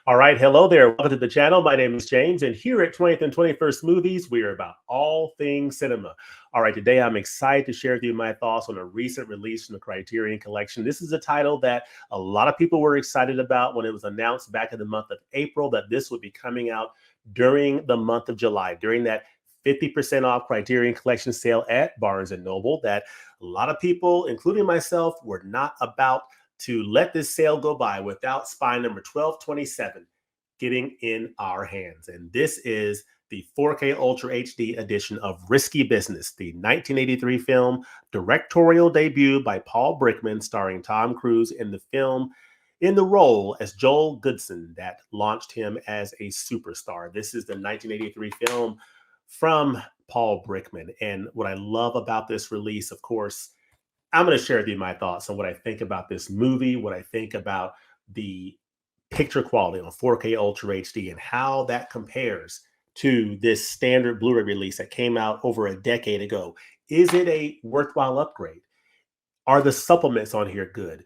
All right, hello there. Welcome to the channel. My name is James, and here at 20th and 21st Movies, we are about all things cinema. All right, today I'm excited to share with you my thoughts on a recent release from the Criterion Collection. This is a title that a lot of people were excited about when it was announced back in the month of April that this would be coming out during the month of July, during that 50% off Criterion Collection sale at Barnes& Noble that a lot of people, including myself, were not about to let this sale go by without spy number 1227 getting in our hands. And this is the 4K Ultra HD edition of Risky Business, the 1983 film directorial debut by Paul Brickman, starring Tom Cruise in the film in the role as Joel Goodson that launched him as a superstar. This is the 1983 film from Paul Brickman. And what I love about this release, of course, I'm going to share with you my thoughts on what I think about this movie, what I think about the picture quality on 4K Ultra HD and how that compares to this standard Blu-ray release that came out over a decade ago. Is it a worthwhile upgrade? Are the supplements on here good?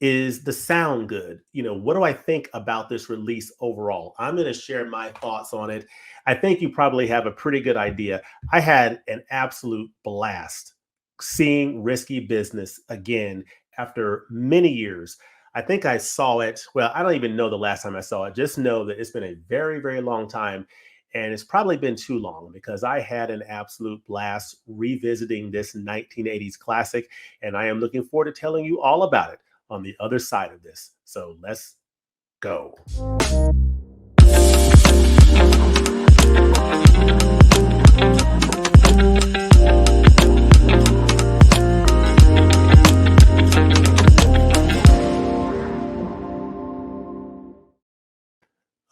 Is the sound good? What do I think about this release overall? I'm going to share my thoughts on it. I think you probably have a pretty good idea. I had an absolute blast seeing Risky Business again after many years. I think I saw it. Well, I don't even know the last time I saw it. Just know that it's been a very, very long time. And it's probably been too long because I had an absolute blast revisiting this 1980s classic. And I am looking forward to telling you all about it on the other side of this. So let's go.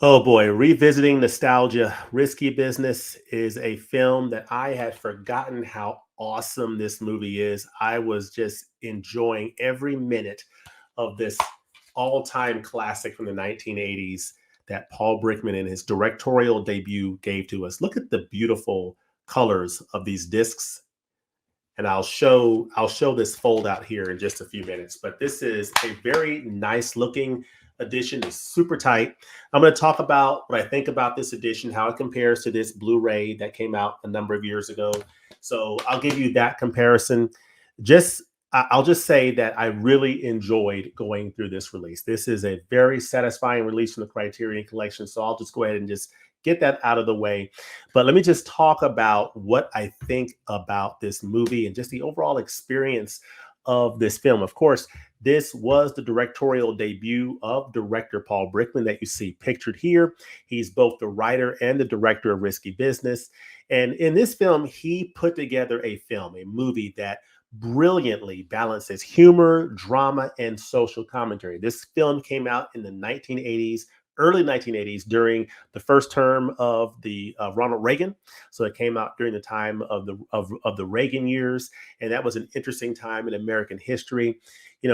Oh boy, revisiting nostalgia. Risky Business is a film that I had forgotten how awesome this movie is. I was just enjoying every minute of this all-time classic from the 1980s that Paul Brickman in his directorial debut gave to us. Look at the beautiful colors of these discs. And I'll show this fold out here in just a few minutes, but this is a very nice looking edition. It's super tight. I'm going to talk about what I think about this edition, how it compares to this Blu-ray that came out a number of years ago. So I'll give you that comparison. I'll just say that I really enjoyed going through this release. This is a very satisfying release from the Criterion Collection. So I'll just go ahead and just get that out of the way. But let me just talk about what I think about this movie and just the overall experience of this film. Of course, this was the directorial debut of director Paul Brickman that you see pictured here. He's both the writer and the director of Risky Business. And in this film, he put together a movie that brilliantly balances humor, drama, and social commentary. This film came out in the 1980s, early 1980s, during the first term of the Ronald Reagan. So it came out during the time of the Reagan years, and that was an interesting time in American history.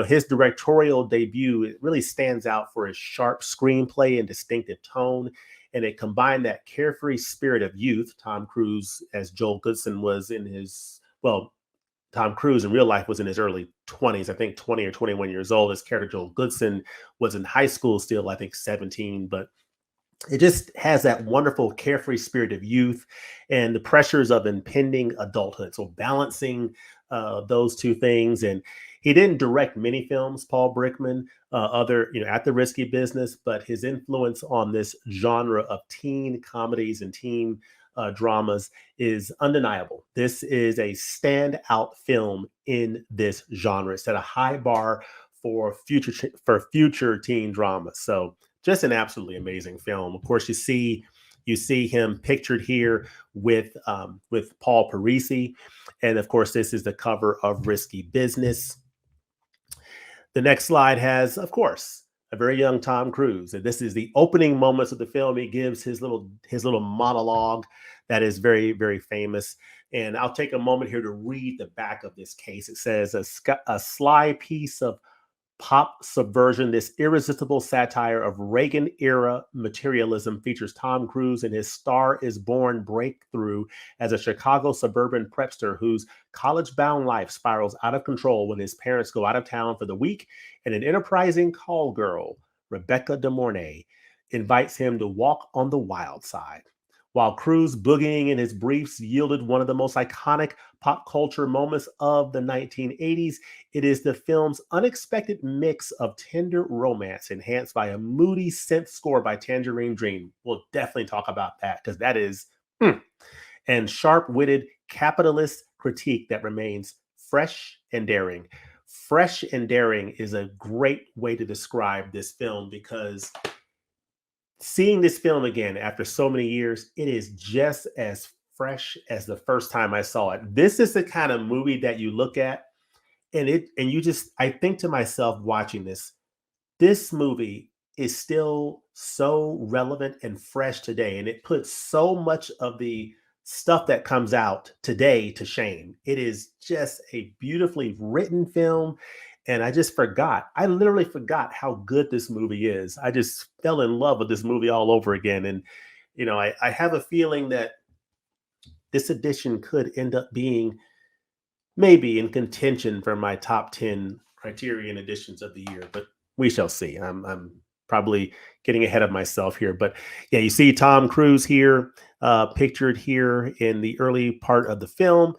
His directorial debut, it really stands out for his sharp screenplay and distinctive tone, and it combined that carefree spirit of youth. Tom Cruise as Joel Goodson was in his, well, Tom Cruise in real life was in his early 20s, I think 20 or 21 years old. His character Joel Goodson was in high school still, I think 17, but it just has that wonderful carefree spirit of youth and the pressures of impending adulthood. So balancing those two things. And he didn't direct many films, Paul Brickman, at the Risky Business, but his influence on this genre of teen comedies and teen dramas is undeniable. This is a standout film in this genre. It set a high bar for future teen dramas. So just an absolutely amazing film. Of course, you see him pictured here with Paul Parisi, and of course, this is the cover of Risky Business. The next slide has, of course, a very young Tom Cruise, and this is the opening moments of the film. He gives his little monologue that is very, very famous. And I'll take a moment here to read the back of this case. It says, a sly piece of pop subversion, this irresistible satire of Reagan-era materialism features Tom Cruise in his Star is Born breakthrough as a Chicago suburban prepster whose college-bound life spirals out of control when his parents go out of town for the week, and an enterprising call girl, Rebecca De Mornay, invites him to walk on the wild side. While Cruise boogieing in his briefs yielded one of the most iconic pop culture moments of the 1980s, it is the film's unexpected mix of tender romance enhanced by a moody synth score by Tangerine Dream. We'll definitely talk about that because that is, and sharp-witted capitalist critique that remains fresh and daring. Fresh and daring is a great way to describe this film because seeing this film again after so many years, it is just as fresh as the first time I saw it. This is the kind of movie that you look at and you just I think to myself watching this movie is still so relevant and fresh today, and it puts so much of the stuff that comes out today to shame. It is just a beautifully written film, and I literally forgot how good this movie is. I just fell in love with this movie all over again. And, I have a feeling that this edition could end up being maybe in contention for my top 10 Criterion editions of the year, but we shall see. I'm probably getting ahead of myself here, but yeah, you see Tom Cruise here, pictured here in the early part of the film.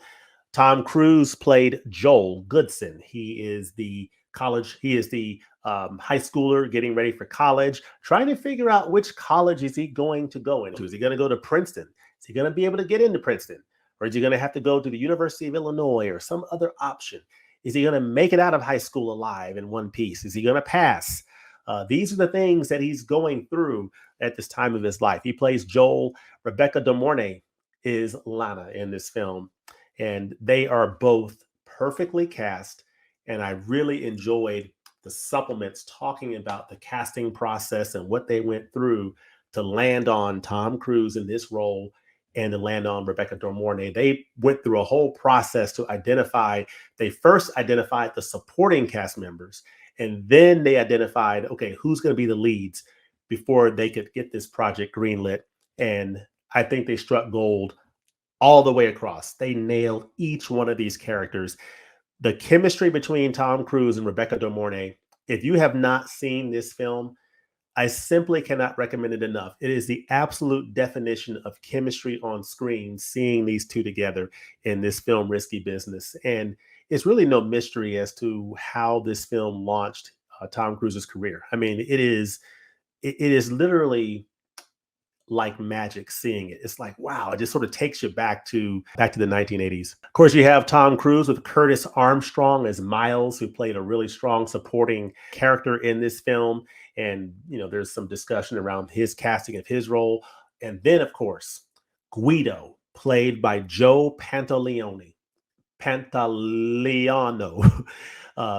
Tom Cruise played Joel Goodson. He is the high schooler getting ready for college, trying to figure out which college is he going to go into. Is he going to go to Princeton? Is he going to be able to get into Princeton? Or is he going to have to go to the University of Illinois or some other option? Is he going to make it out of high school alive in one piece? Is he going to pass? These are the things that he's going through at this time of his life. He plays Joel. Rebecca De Mornay is Lana in this film. And they are both perfectly cast. And I really enjoyed the supplements talking about the casting process and what they went through to land on Tom Cruise in this role and to land on Rebecca De Mornay. They went through a whole process to they first identified the supporting cast members, and then they identified, okay, who's going to be the leads before they could get this project greenlit. And I think they struck gold all the way across. They nailed each one of these characters. The chemistry between Tom Cruise and Rebecca De Mornay, if you have not seen this film, I simply cannot recommend it enough. It is the absolute definition of chemistry on screen, seeing these two together in this film, Risky Business. And it's really no mystery as to how this film launched Tom Cruise's career. I mean, it is literally like magic seeing it. It's like, wow, it just sort of takes you back to the 1980s. Of course, you have Tom Cruise with Curtis Armstrong as Miles, who played a really strong supporting character in this film. And, there's some discussion around his casting of his role. And then, of course, Guido, played by Joe Pantoliano.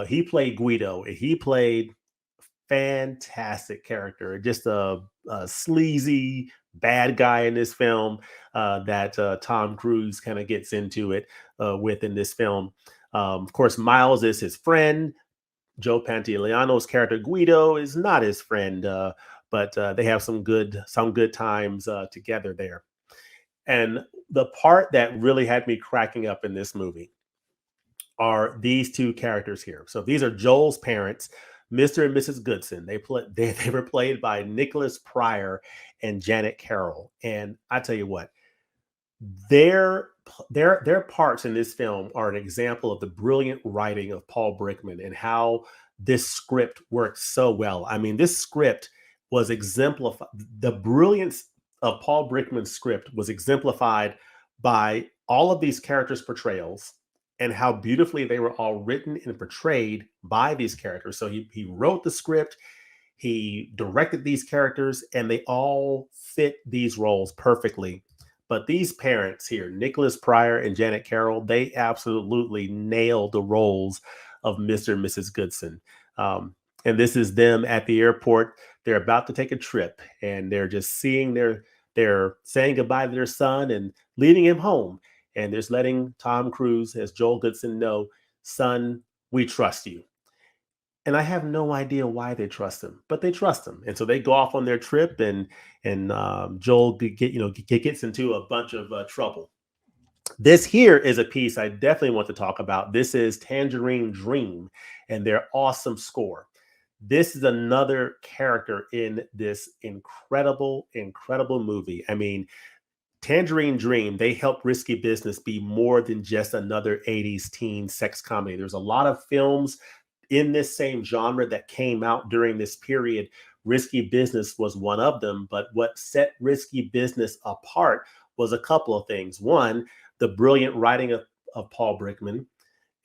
He played Guido. He played fantastic character, just a sleazy bad guy in this film that Tom Cruise kind of gets into it with in this film. Of course, Miles is his friend. Joe Pantoliano's character Guido is not his friend, but they have some good times together there. And the part that really had me cracking up in this movie are these two characters here. So these are Joel's parents, Mr. and Mrs. Goodson. They were played by Nicholas Pryor and Janet Carroll. And I tell you what, their parts in this film are an example of the brilliant writing of Paul Brickman and how this script works so well. I mean, this script was exemplified. The brilliance of Paul Brickman's script was exemplified by all of these characters' portrayals and how beautifully they were all written and portrayed by these characters. So he wrote the script, he directed these characters, and they all fit these roles perfectly. But these parents here, Nicholas Pryor and Janet Carroll, they absolutely nailed the roles of Mr. and Mrs. Goodson. And this is them at the airport. They're about to take a trip, and they're just they're saying goodbye to their son and leading him home. And there's letting Tom Cruise as Joel Goodson know, son, we trust you. And I have no idea why they trust him, but they trust him. And so they go off on their trip, and Joel gets into a bunch of trouble. This here is a piece I definitely want to talk about. This is Tangerine Dream and their awesome score. This is another character in this incredible movie. I mean, Tangerine Dream, they helped Risky Business be more than just another 80s teen sex comedy. There's a lot of films in this same genre that came out during this period. Risky Business was one of them. But what set Risky Business apart was a couple of things. One, the brilliant writing of Paul Brickman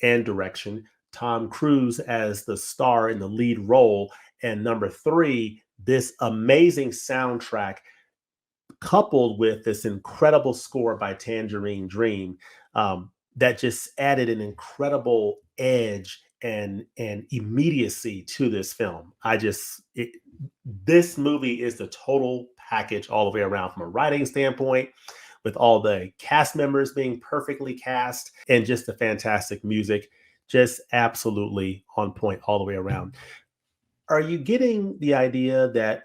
and direction, Tom Cruise as the star in the lead role. And number three, this amazing soundtrack coupled with this incredible score by Tangerine Dream, that just added an incredible edge and immediacy to this film. This movie is the total package all the way around from a writing standpoint, with all the cast members being perfectly cast and just the fantastic music, just absolutely on point all the way around. Are you getting the idea that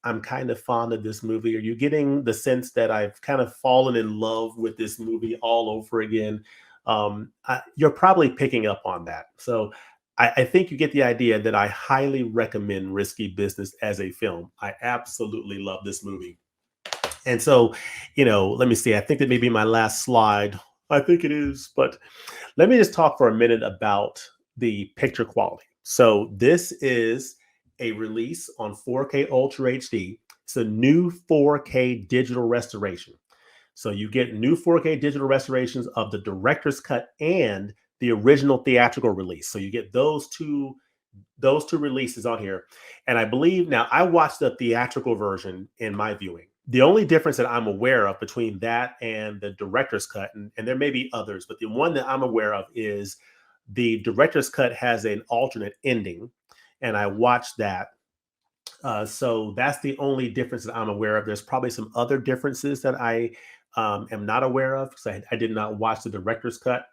I'm kind of fond of this movie? Are you getting the sense that I've kind of fallen in love with this movie all over again? You're probably picking up on that. So I think you get the idea that I highly recommend Risky Business as a film. I absolutely love this movie. And so, let me see. I think that may be my last slide. I think it is, but let me just talk for a minute about the picture quality. So this is a release on 4K Ultra HD. It's a new 4K digital restoration. So you get new 4K digital restorations of the director's cut and the original theatrical release. So you get those two releases on here. And I believe now I watched the theatrical version in my viewing. The only difference that I'm aware of between that and the director's cut, and there may be others, but the one that I'm aware of is the director's cut has an alternate ending. And I watched that. So that's the only difference that I'm aware of. There's probably some other differences that I am not aware of because I did not watch the director's cut.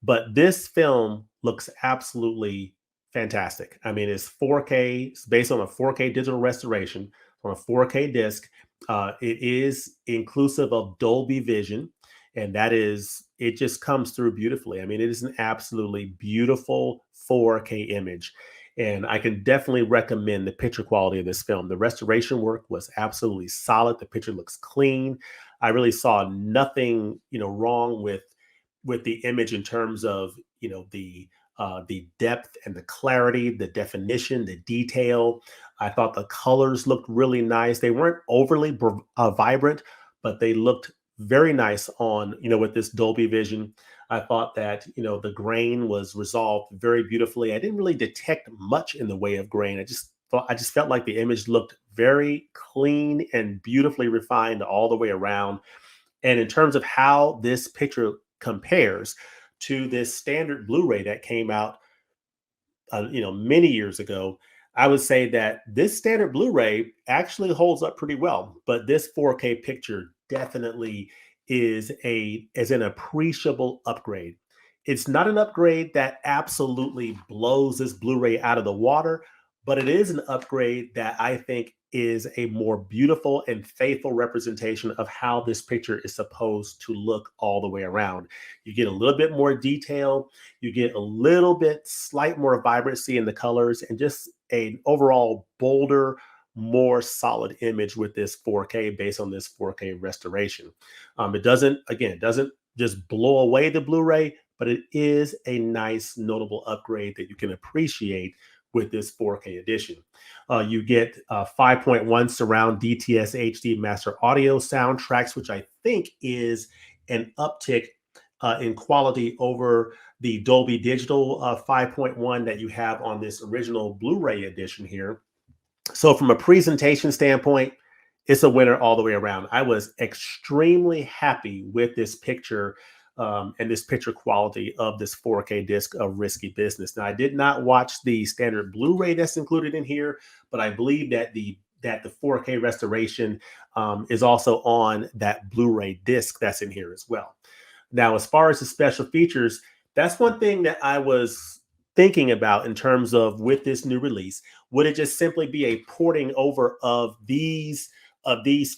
But this film looks absolutely fantastic. I mean, it's 4K. It's based on a 4K digital restoration on a 4K disc. It is inclusive of Dolby Vision, and it just comes through beautifully. I mean, it is an absolutely beautiful 4K image. And I can definitely recommend the picture quality of this film. The restoration work was absolutely solid. The picture looks clean. I really saw nothing, wrong with the image in terms of, the depth and the clarity, the definition, the detail. I thought the colors looked really nice. They weren't overly vibrant, but they looked very nice on, with this Dolby Vision. I thought that, the grain was resolved very beautifully. I didn't really detect much in the way of grain. I just felt like the image looked very clean and beautifully refined all the way around. And in terms of how this picture compares to this standard Blu-ray that came out, many years ago, I would say that this standard Blu-ray actually holds up pretty well. But this 4K picture definitely is an appreciable upgrade. It's not an upgrade that absolutely blows this Blu-ray out of the water, but it is an upgrade that I think is a more beautiful and faithful representation of how this picture is supposed to look all the way around. You get a little bit more detail, you get a little bit slight more vibrancy in the colors, and just an overall bolder, more solid image with this 4K based on this 4K restoration. It doesn't just blow away the Blu-ray, but it is a nice, notable upgrade that you can appreciate with this 4K edition. You get 5.1 surround DTS HD master audio soundtracks, which I think is an uptick in quality over the Dolby Digital 5.1 that you have on this original Blu-ray edition here. So from a presentation standpoint, it's a winner all the way around. I was extremely happy with this picture and this picture quality of this 4K disc of Risky Business. Now, I did not watch the standard Blu-ray that's included in here, but I believe that the 4K restoration is also on that Blu-ray disc that's in here as well. Now, as far as the special features, that's one thing that I was thinking about in terms of with this new release. Would it just simply be a porting over of these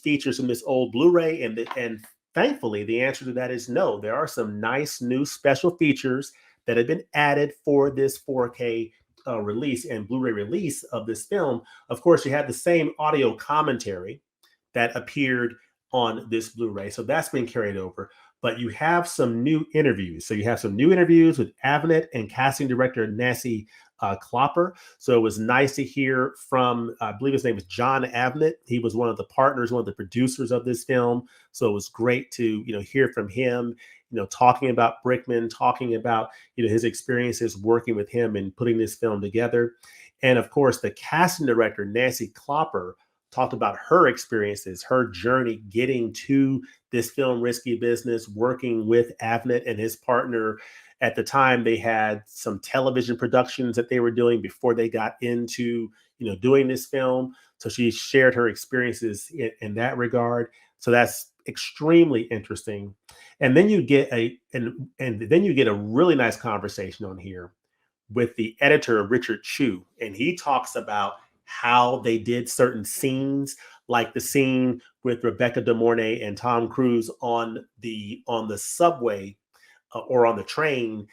features from this old Blu-ray? And thankfully, the answer to that is no. There are some nice new special features that have been added for this 4K release and Blu-ray release of this film, of course, you had the same audio commentary that appeared on this Blu-ray. So that's been carried over. But you have some new interviews. So you have some new interviews with Avnet and casting director Nancy Klopper. So it was nice to hear from, I believe his name is John Avnet. He was one of the partners, one of the producers of this film. So it was great to, hear from him, talking about Brickman, talking about, his experiences working with him and putting this film together. And of course, the casting director, Nancy Klopper, talked about her experiences, her journey getting to this film Risky Business, working with Avnet and his partner. At the time, they had some television productions that they were doing before they got into, doing this film. So she shared her experiences in that regard. So that's extremely interesting. And then you get and then you get a really nice conversation on here with the editor, Richard Chu, and he talks about how they did certain scenes, like the scene with Rebecca De Mornay and Tom Cruise on the subway or on the train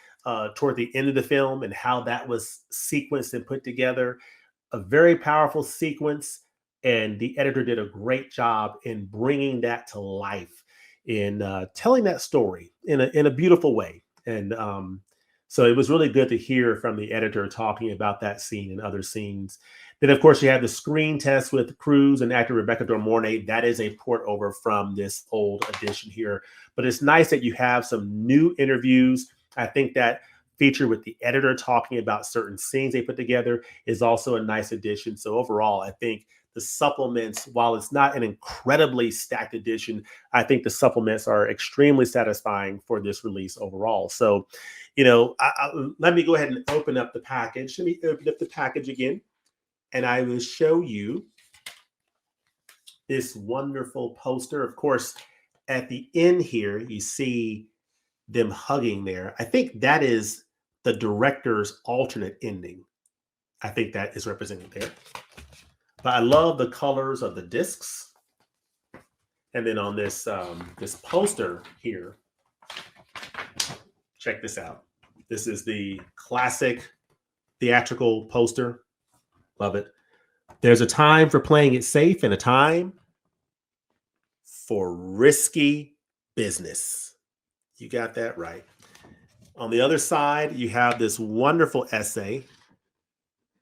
toward the end of the film, and how that was sequenced and put together. A very powerful sequence, and the editor did a great job in bringing that to life, in telling that story in a beautiful way. And so it was really good to hear from the editor talking about that scene and other scenes. Then, of course, you have the screen test with Cruise and actor Rebecca De Mornay. That is a port over from this old edition here. But it's nice that you have some new interviews. I think that feature with the editor talking about certain scenes they put together is also a nice addition. So overall, I think the supplements, while it's not an incredibly stacked edition, I think the supplements are extremely satisfying for this release overall. So, let me go ahead and open up the package. Let me open up the package again, and I will show you this wonderful poster. Of course, at the end here, you see them hugging there. I think that is the director's alternate ending. I think that is represented there. But I love the colors of the discs. And then on this this poster here, check this out. This is the classic theatrical poster. Love it. There's a time for playing it safe and a time for risky business. You got that right. On the other side, you have this wonderful essay,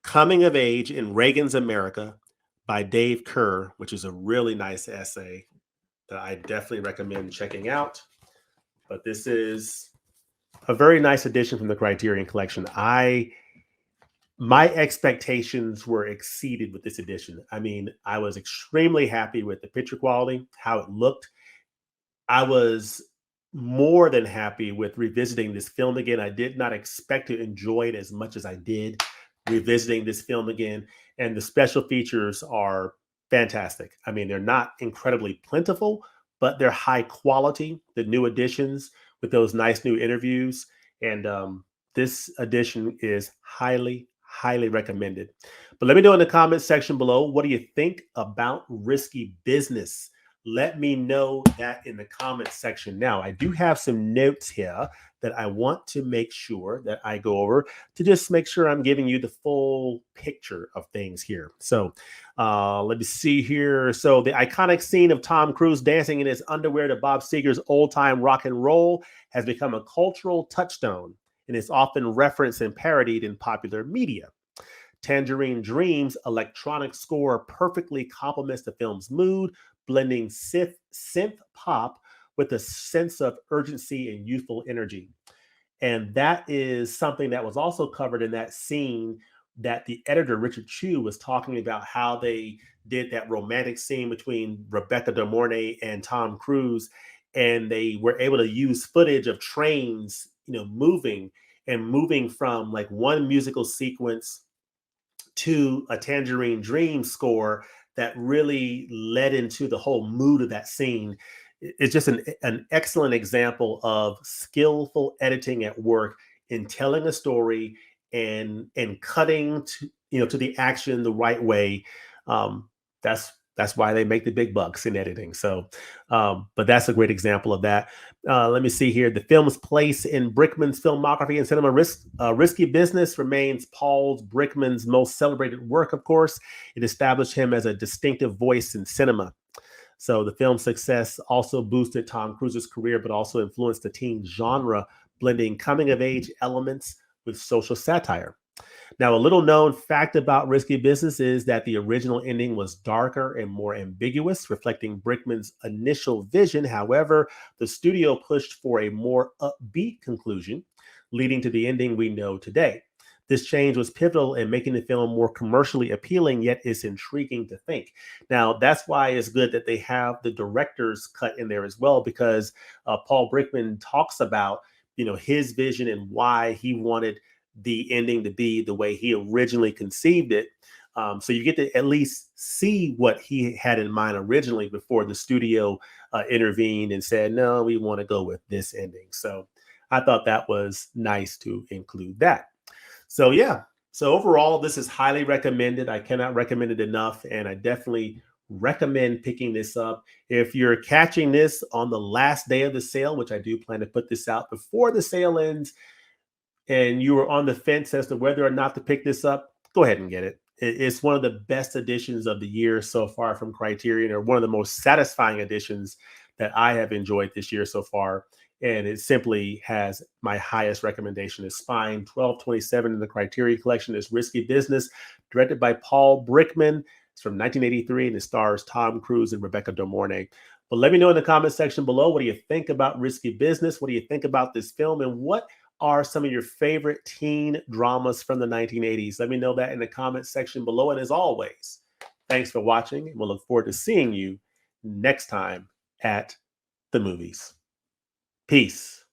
Coming of Age in Reagan's America by Dave Kerr, which is a really nice essay that I definitely recommend checking out. But this is a very nice addition from the Criterion Collection. My expectations were exceeded with this edition. I mean, I was extremely happy with the picture quality, how it looked. I was more than happy with revisiting this film again. I did not expect to enjoy it as much as I did revisiting this film again. And the special features are fantastic. I mean, they're not incredibly plentiful, but they're high quality. The new additions with those nice new interviews. And this edition is highly, highly recommended. But let me know in the comments section below, what do you think about Risky Business? Let me know that in the comments section. Now, I do have some notes here that I want to make sure that I go over to just make sure I'm giving you the full picture of things here. So let me see here. So the iconic scene of Tom Cruise dancing in his underwear to Bob Seger's old-time rock and roll has become a cultural touchstone and is often referenced and parodied in popular media. Tangerine Dream's electronic score perfectly complements the film's mood, blending synth pop with a sense of urgency and youthful energy. And that is something that was also covered in that scene that the editor, Richard Chu, was talking about, how they did that romantic scene between Rebecca De Mornay and Tom Cruise. And they were able to use footage of trains, moving from like one musical sequence to a Tangerine Dream score that really led into the whole mood of that scene. It's just an excellent example of skillful editing at work in telling a story and cutting to the action the right way. That's That's why they make the big bucks in editing. So, but that's a great example of that. Let me see here. The film's place in Brickman's filmography and cinema Risky Business remains Paul Brickman's most celebrated work, of course. It established him as a distinctive voice in cinema. So the film's success also boosted Tom Cruise's career, but also influenced the teen genre, blending coming of age elements with social satire. Now, a little known fact about Risky Business is that the original ending was darker and more ambiguous, reflecting Brickman's initial vision. However, the studio pushed for a more upbeat conclusion, leading to the ending we know today. This change was pivotal in making the film more commercially appealing, yet it's intriguing to think. Now, that's why it's good that they have the director's cut in there as well, because Paul Brickman talks about, his vision and why he wanted the ending to be the way he originally conceived it. So you get to at least see what he had in mind originally before the studio intervened and said, no, we want to go with this ending. So I thought that was nice to include that. So yeah, so overall, this is highly recommended. I cannot recommend it enough, and I definitely recommend picking this up. If you're catching this on the last day of the sale, which I do plan to put this out before the sale ends, and you were on the fence as to whether or not to pick this up, go ahead and get it. It's one of the best editions of the year so far from Criterion, or one of the most satisfying editions that I have enjoyed this year so far. And it simply has my highest recommendation. Is Spine 1227 in the Criterion collection. Is Risky Business, directed by Paul Brickman. It's from 1983, and it stars Tom Cruise and Rebecca De Mornay. But let me know in the comment section below, what do you think about Risky Business? What do you think about this film? And what are some of your favorite teen dramas from the 1980s? Let me know that in the comment section below. And as always, thanks for watching, and we'll look forward to seeing you next time at the movies. Peace.